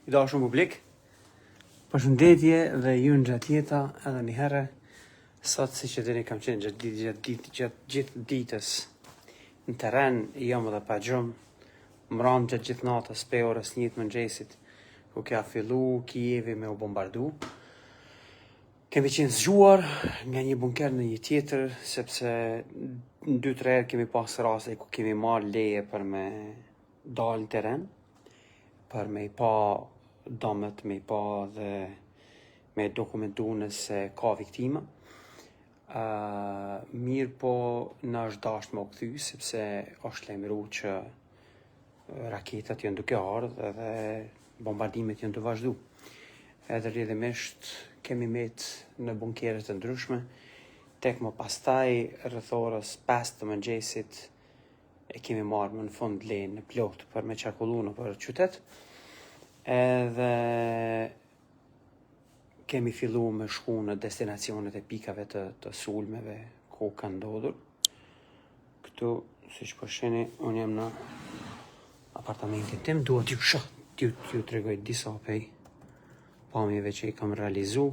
I dashur publik, përshëndetje dhe ju në gjatë jeta edhe një herë. Sot si që dini kam qenë gjatë gjithë ditës në teren, jam edhe pa gjumë, mram gjatë gjithë natës, pe orës 1 të mëngjesit, ku ka fillu Kijevi me u bombardu. Kemi qenë zgjuar nga një bunker në një tjetër, sepse 2-3 herë kemi pas raste ku kemi marrë leje për me dalë në teren, për me I pa domët, me I pa dhe me dokumentu nëse ka viktima. Mirë po në është dasht më u kthy, sepse është lajmëru që raketat janë duke ardhur dhe bombardimet janë të vazhdu. Edhe rrjedhimisht kemi met në bunkeret të ndryshme, tek më pastaj rreth orës 5 të mëngjesit e kemi marrë më në fund lejën në plot për me qarkullu në për qytet. Edhe kemi fillu me shku në destinacionet e pikave të sulmeve ku ka ndodhur. Këtu, si që përsheni, unë jam në apartamentin tim, duhet t'ju tregoj disa pej pamjeve që I kam realizu.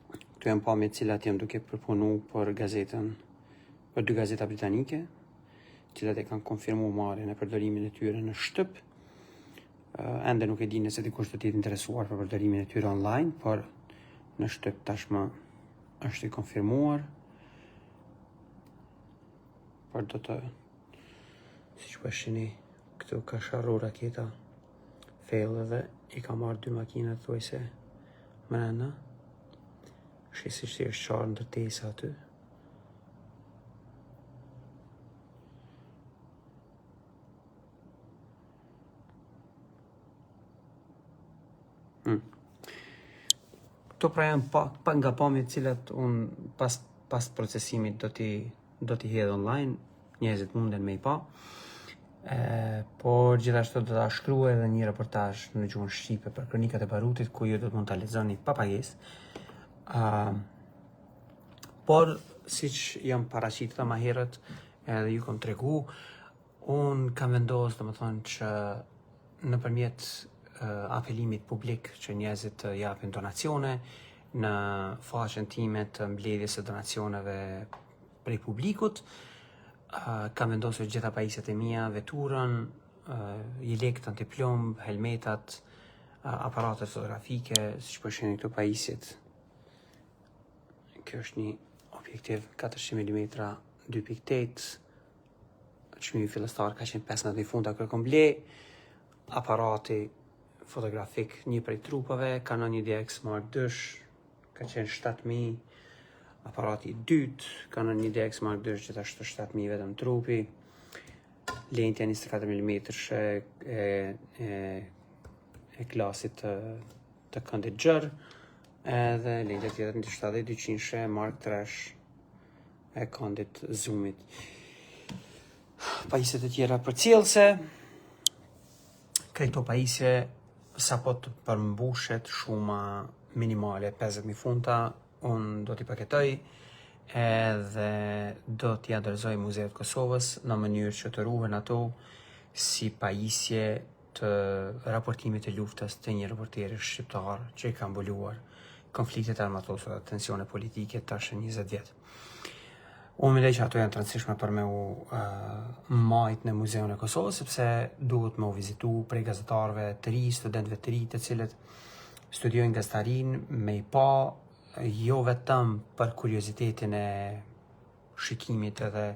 Këtu janë pamje cilat jam duke përpunu për për 2 gazeta britanike, cilat e kanë konfirmu marrjen e përdorimin e tyre në Shtyp. Ende nuk e di nëse dikush do të jetë interesuar për përdorimin e tyre online, por në Shtyp tashmë është I konfirmuar. Por do të, si që përshini, këtu ka sharru raketa fail dhe I ka marrë 2 makina thuajse mrena. Shisi që është qarë ndërtesa aty. Këto pra janë pa nga pamjet cilat unë pas procesimit do t'i hedh online, njerëzit munden me I pa. Por gjithashtu do ta shkruaj edhe një reportazh në gjuhën shqipe për kronikat e barutit, ku ju do të mund ta lexoni pa pagesë. Por siç jam paraqitur më herët, edhe ju kam tregu, unë kam vendosur domethënë që nëpërmjet apelimit publik që njerëzit të japin donacione në faqen time të mbledhjes së donacioneve prej publikut. Kam vendosur gjitha pajisjet e mia, veturën, ilekt antiplomb, helmetat, aparatet fotografike, siç po shihni këto pajisjet. Kjo është një objektiv 400 mm 2.8. Çmimi fillestar ka qenë 15.000 funda kur kom ble. Aparati fotografik një prej trupave, Canon 1DX Mark II, ka qenë 7.000. Aparati I dytë, Canon 1DX Mark II, gjithashtu 7.000 vetëm trupi. Lentja 24 mm e klasit të këndit gjërë, edhe lentja tjetër 7200 Mark III e këndit zoomit. Pajisjet e tjera për cilëse, këto pajisje sa po të përmbushet shuma minimale 50.000 funta, unë do t'i paketoj edhe do t'i dorëzoj Muzeut Kosovës në mënyrë që të ruhen ato si pajisje të raportimit të luftës të një reporteri shqiptar që I ka mbuluar konfliktet armatose dhe tensione politike tash 20 vjet. Unë mendoj që ato janë të rëndësishme për me u majt në Muzeun e Kosovës, sepse duhet me u vizitu prej gazetarëve të ri, studentëve të ri, të cilët studiojnë gazetarin, me I pa jo vetëm për kuriozitetin e shikimit edhe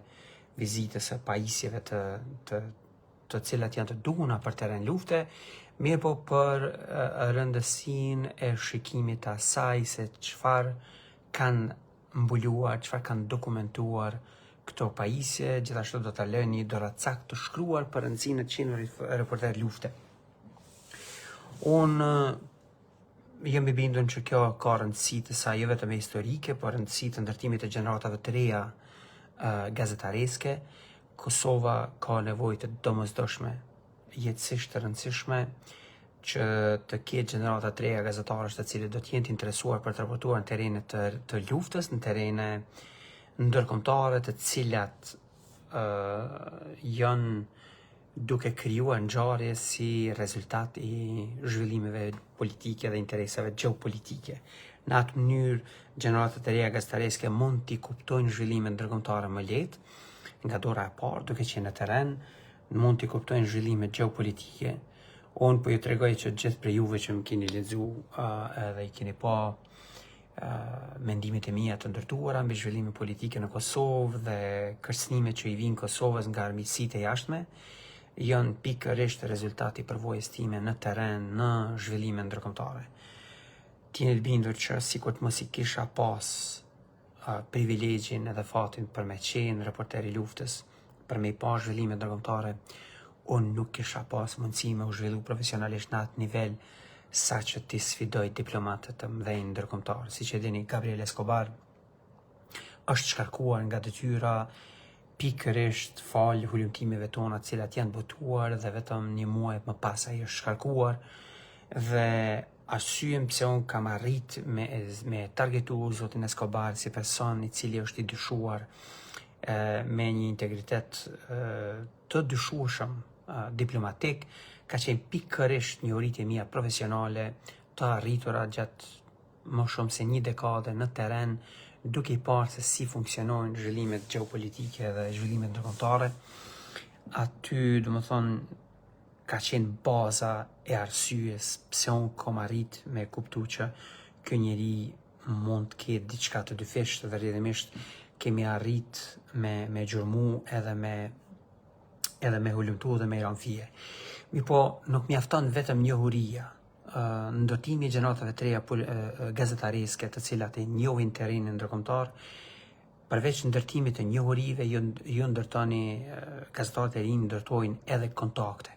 vizitës e pajisjeve të cilat janë të duhuna për teren lufte, mirë po për rëndësinë e shikimit të asaj se çfarë kanë mbuluar, çfarë kanë dokumentuar këto pajisje. Gjithashtu do ta lënë një doracakt të shkruar për rëndësinë e qenërit reporter lufte. Unë jam I bindur që kjo ka rëndësi të saj jo vetëm historike, por rëndësi të ndërtimit të gjeneratave të reja gazetareske. Kosova ka nevojë të domosdoshme, jetësisht të rëndësishme, që të ketë gjenerata të reja gazetarësh të cilët do të jenë të interesuar për të raportuar në terene të luftës, në terene ndërkombëtare të cilat janë duke krijuar ngjarje si rezultat i zhvillimeve politike dhe interesave gjeopolitike. Në atë mënyrë, gjeneratat e reja gazetareske mund t'i kuptojnë zhvillimet ndërkombëtare më lehtë, nga dora e parë, duke qenë në terren, mund t'i kuptojnë zhvillimet gjeopolitike. Unë po ju tregoj që gjithë prej juve që më keni lexu edhe i keni pa mendimet e mia të ndërtuara mbi zhvillimin politike në Kosovë dhe kërcënimet që i vijnë Kosovës nga armiqësitë e jashtme, janë pikërisht rezultati i përvojës time në terren, në zhvillime ndërkombëtare. T'jeni të bindur që sikur të mos i kisha pas privilegjin edhe fatin për me qenë reporter i luftës, për me i pa zhvillime ndërkombëtare, unë nuk kisha pas mundësi me u zhvillu profesionalisht në atë nivel sa që ti sfidoj diplomatët të mdhenj ndërkombëtar. Si që dini, Gabriel Escobar është shkarkuar nga detyra pikërisht falë hulumtimeve tona të cilat janë botuar dhe vetëm një muaj më pas ai është shkarkuar dhe arsyen pse unë kam arrit me targetu zotin Escobar si person i cili është i dyshuar me një integritet të dyshueshëm diplomatik, ka qenë pikërisht një uritje mia profesionale të arritura gjatë më shumë se një dekade në terren, duke i parë se si funksionojnë zhvillimet gjeopolitike dhe zhvillimet ndërkombëtare. Aty, domethënë, ka qenë baza e arsyes pse unë kam arrit me kuptu që ky njeri mund të ketë diçka të dyfishtë dhe rrjedhimisht kemi arrit me gjurmu edhe me hulumtu dhe me i ranfije. Po nuk mjafton vetëm njohuria, ndërtimi i gjeneratave të reja gazetareske të cilat e njohin terrenin ndërkombëtar, përveç ndërtimit të njohurive, ju ndërtoni gazetarët e rinj ndërtojnë edhe kontakte.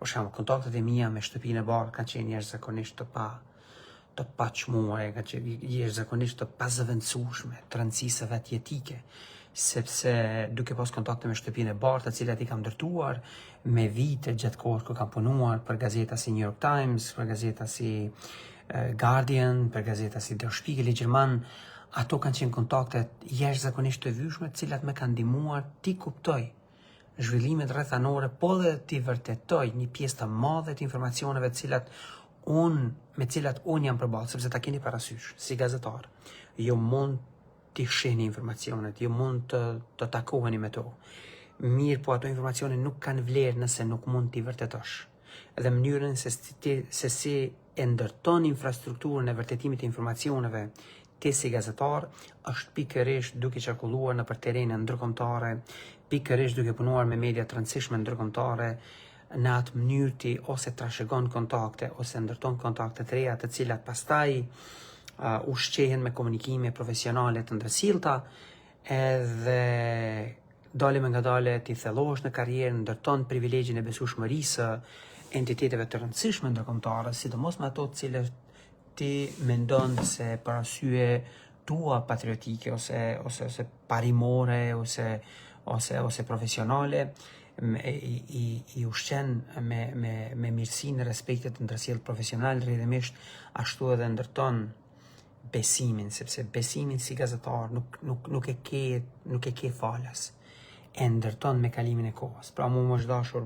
Për shembull, kontaktet e mia me shtëpinë e bardhë kanë qenë jashtëzakonisht të paqmuare, kanë qenë jashtëzakonisht të pazëvendësueshme, të rëndësisë së vet jetike, sepse duke pas kontakte me shtëpinë e bardhë, të cilat i kam ndërtuar me vite gjatë kohës kur kam punuar për gazeta si New York Times, për gazeta si Guardian, për gazeta si Der Spiegel i Gjerman, ato kanë qenë kontakte jashtëzakonisht të vyshme, të cilat më kanë ndihmuar ti kuptoj zhvillimet rrethanore, po dhe ti vërtetoj një pjesë të madhe të informacioneve me cilat unë jam përballë, sepse ta keni parasysh si gazetar, jo mund t'i shihni informacionet, jo mund të takoheni me to. Mirë, po ato informacione nuk kanë vlerë nëse nuk mund t'i vërtetosh. Dhe mënyrën se si e ndërton infrastrukturën e vërtetimit të informacioneve ti si gazetar është pikërisht duke qarkulluar në për terrene ndërkombëtare, pikërisht duke punuar me media të rëndësishme ndërkombëtare, në atë mënyrë ti ose trashëgon kontakte ose ndërton kontakte të reja të cilat pastaj ushqehen me komunikime profesionale të ndërsjellta, edhe dale me nga dale ti thellohesh në karrierë, ndërton privilegjin e besueshmërisë entiteteve të rëndësishme ndërkombëtare, sidomos me ato të cilët ti mendon se për arsye tua patriotike ose parimore ose profesionale i ushqen me mirësinë, respektet të ndërsjellë profesional, rrjedhimisht ashtu edhe ndërton besimin, sepse besimin si gazetar nuk e ke falas, e ndërton me kalimin e kohës. Pra mu më është dashur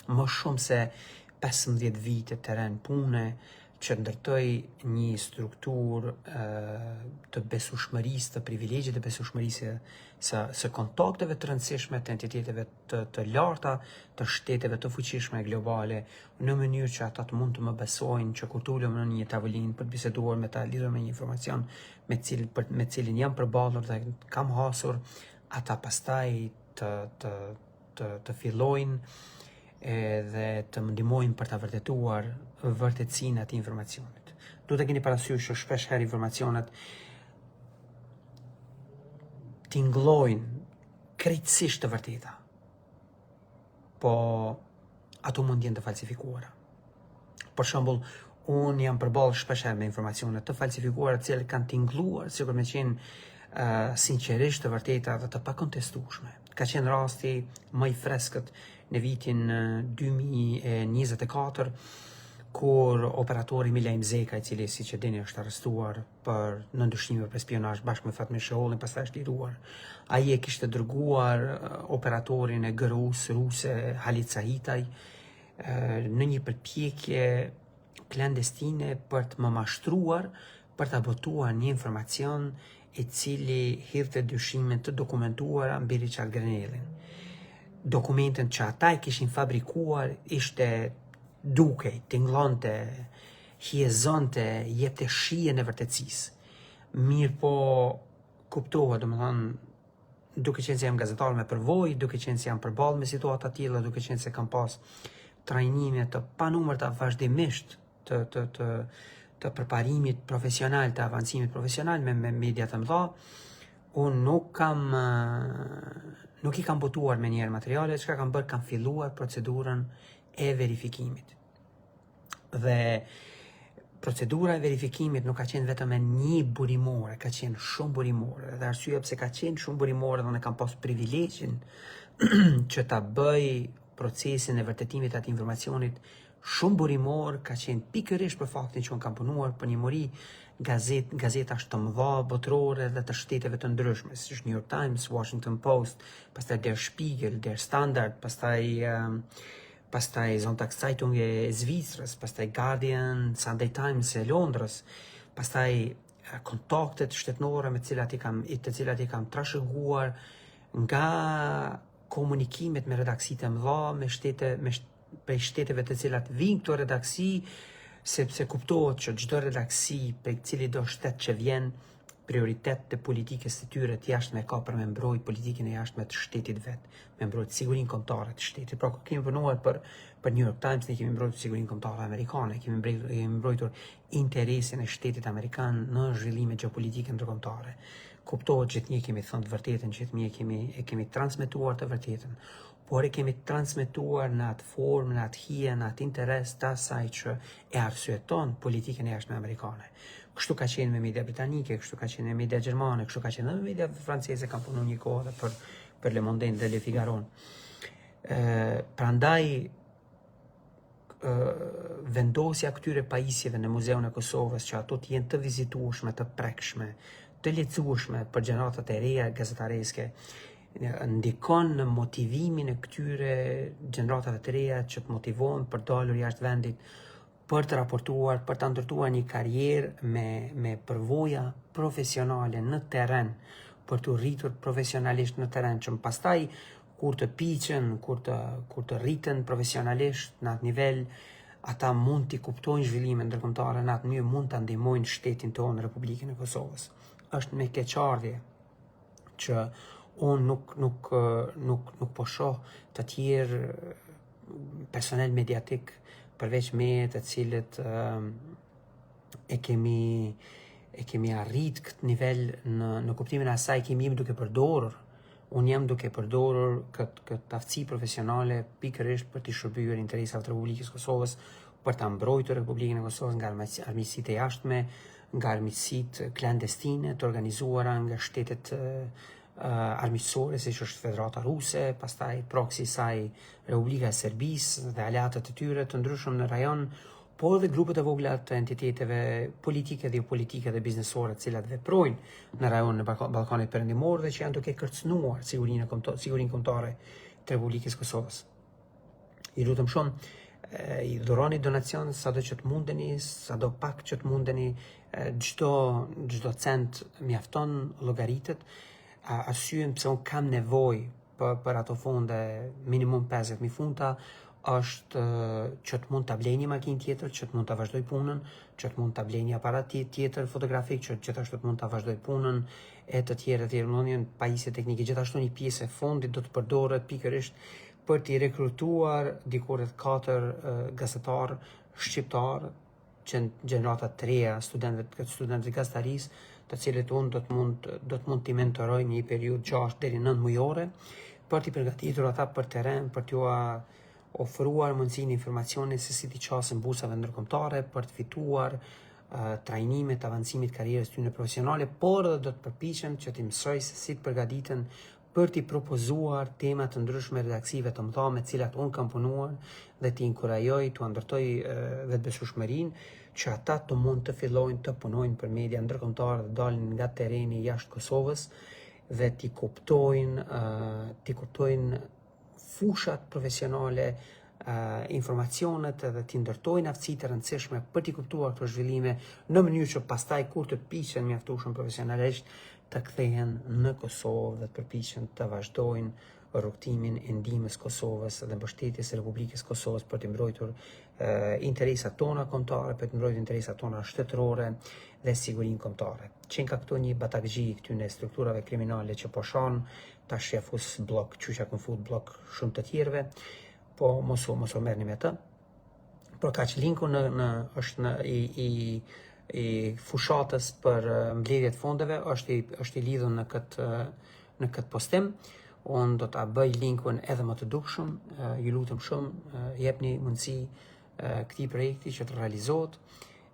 më shumë se 15 vite terren pune që ndërtoj një strukturë të besueshmërisë, të privilegjit të besueshmërisë së kontakteve të rëndësishme të entiteteve të larta, të shteteve të fuqishme globale, në mënyrë që ata të mund të më besojnë që kur tulem në një tavolinë për të biseduar me ta, lidhur me një informacion me cilin jam përballur dhe kam hasur, ata pastaj të fillojnë dhe të më ndihmojnë për ta vërtetuar vërtetësinë e atij informacionit. Duhet të keni parasysh që shpesh herë informacionet tingëllojnë krejtësisht të vërteta, po ato mund të jenë të falsifikuara. Për shembull, unë jam përballë shpesh herë me informacione të falsifikuara, të cilat kanë tingëlluar sikur me qenë sinqerisht të vërteta dhe të pakontestueshme. Ka qenë rasti më i freskët në vitin 2024, kur operatori Milaj Mzeka, i cili siç e dini është arrestuar për nëndryshime për spionazh bashkë me Fatmir Shehollin, pastaj është liruar. Ai e kishte dërguar operatorin e GRU-s ruse Halit Sahitaj në një përpjekje klandestine për të më mashtruar, për të botuar një informacion i cili hirte dyshime të dokumentuara mbi Richard Grenellin. Dokumentin që ata e kishin fabrikuar ishte dukej, tingëllonte, hiezonte, jepte shijen e vërtetësisë. Mirë po kuptohet, domethënë, duke qenë se jam gazetar me përvojë, duke qenë se jam përballë me situata të tilla, duke qenë se kam pas trajnime të panumërta vazhdimisht të përparimit profesional, të avancimit profesional me media të mëdha, unë nuk i kam botuar me njerë materiale, çka kam bërë, kam filluar procedurën e verifikimit. Dhe procedura e verifikimit nuk ka qenë vetëm e një burimore, ka qenë shumë burimore. Dhe arsyeja pse ka qenë shumë burimore, dhe unë kam pas privilegjin që ta bëj procesin e vërtetimit të atij informacionit shumë burimor, ka qenë pikërisht për faktin që unë kam punuar për një mori gazetash të mëdha botërore dhe të shteteve të ndryshme, si është New York Times, Washington Post, pastaj Der Spiegel, Der Standard, pastaj Sonntagszeitung e Zvicrës, pastaj Guardian, Sunday Times e Londrës, pastaj kontaktet shtetënore me të cilat i kam trashëguar nga komunikimet me redaksitë e mëdha, prej shteteve të cilat vinë këto redaksi, sepse kuptohet që çdo redaksi prej cili do shtet që vjen, prioritet të politikës të tyre të jashtme ka për me mbrojt politikën e jashtme të shtetit vet, me mbrojt sigurinë kombëtare të shtetit. Pra kur kemi punuar për New York Times, ne kemi mbrojtur sigurinë kombëtare amerikane, kemi mbrojtur interesin e shtetit amerikan në zhvillime gjeopolitike ndërkombëtare. Kuptohet që ne kemi thënë të vërtetën, që ne kemi transmetuar të vërtetën, por e kemi transmetuar në atë formë, në atë hije, në atë interes të asaj që e arsyeton politikën e jashtme amerikane. Kështu ka qenë me media britanike, kështu ka qenë me media gjermane, kështu ka qenë me media franceze, kam punuar një kohë dhe për Le Monde dhe Le Figaro. Prandaj vendosja këtyre pajisjeve në Muzeun e Kosovës që ato të jenë të vizitueshme, të prekshme, të lecueshme për gjeneratat e reja gazetareske, ndikon në motivimin e këtyre gjeneratave të reja që të motivohen për dalur jashtë vendit, për të raportuar, për të ndërtuar një karrierë me përvoja profesionale në terren, për të rritur profesionalisht në terren, që pastaj kur të piqen, kur të rriten profesionalisht në atë nivel, ata mund t'i kuptojnë zhvillime ndërkombëtare, në atë mënyrë mund ta ndihmojnë shtetin tonë, Republikën e Kosovës. Është me keqardhje që unë nuk po shoh të tjerë personel mediatik përveç me të cilët e kemi arrit këtë nivel në kuptimin e asaj kemi duke përdorur. Unë jam duke përdorur këtë aftësi profesionale pikërisht për të shërbyer interesat të Republikës Kosovës, për ta mbrojtur Republikën e Kosovës nga armiqësitë e jashtme, nga armiqësitë klandestine të organizuara nga shtetet armiqësore, siç është Federata Ruse, pastaj proksi i saj Republika e Serbisë dhe aleatët e tyre të ndryshëm në rajon, por edhe grupet e vogla të entiteteve politike dhe jopolitike dhe biznesore të cilat veprojnë në rajonin e Ballkanit Perëndimor dhe që janë duke kërcënuar sigurinë kombëtare të Republikës Kosovës. I lutem shumë, i dhuroni donacion sado që të mundeni, sado pak që të mundeni, çdo cent mjafton, llogaritet. Arsyen pse unë kam nevojë për ato fonde, minimum 50.000 funta, është që të mund të blej një makinë tjetër, që të mund të vazhdoj punën, që të mund të blej një aparat tjetër fotografik, që gjithashtu të mund të vazhdoj punën, e të tjerë, në pajisje teknike. Gjithashtu një pjesë e fondit do të përdoret pikërisht për t'i rekrutuar dikur 4 gazetar shqiptar, gjenerata të reja, studentët gazetarisë, të cilët unë do të mund t'i mentoroj një periudhë 6 deri 9 mujore, për t'i përgatitur ata për terren, për t'ju ofruar mundësinë informacione se si t'i qasin bursave ndërkombëtare, për të fituar trajnime të avancimit karrierës tyre profesionale, por edhe do të përpiqem që t'i mësoj se si të përgatiten për t'i propozuar tema të ndryshme redaksive të mëdha me cilat unë kam punuar dhe t'i inkurajoj, t'u ndërtoj vetëbesueshmërinë që ata të mund të fillojnë të punojnë për media ndërkombëtare dhe dalin nga tereni jashtë Kosovës dhe t'i kuptojnë fushat profesionale, informacionet edhe t'i ndërtojnë aftësitë të rëndësishme për t'i kuptuar këto zhvillime në mënyrë që pastaj kur të piqen mjaftueshëm profesionalisht të kthehen në Kosovë dhe të përpiqen të vazhdojnë rrugtimin e ndihmës Kosovës dhe mbështetjes së Republikës Kosovës për të mbrojtur interesat tona kombëtare, për të mbrojtur interesat tona shtetërore dhe sigurinë kombëtare. Qenë ka këto një batakgji këtyre strukturave kriminale që po shohën tash ja fus blok, qysh ja fut blok shumë të tjerëve, po mos u merrni me të. Por kaq linku është në i fushatës për mbledhjet fondeve është i lidhur në këtë postim. Unë do ta bëj linkun edhe më të dukshëm, ju lutem shumë, jepni mundësi këtij projekti që të realizohet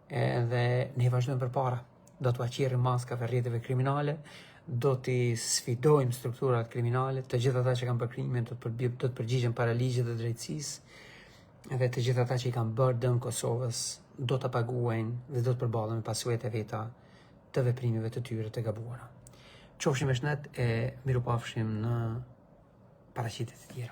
dhe ne vazhdojmë përpara. Do t'u aqirrim maskave rrjeteve kriminale, do t'i sfidojmë strukturat kriminale, të gjithë ata që kanë bërë krime do të përgjigjen para ligjit dhe drejtësisë dhe të gjithë ata që i kanë bërë dëm Kosovës do të paguajnë dhe do të përballen me pasojat e veta të veprimeve të tyre të gabuara. Qofshim me shëndet e mirupafshim në paraqitjet e tjera.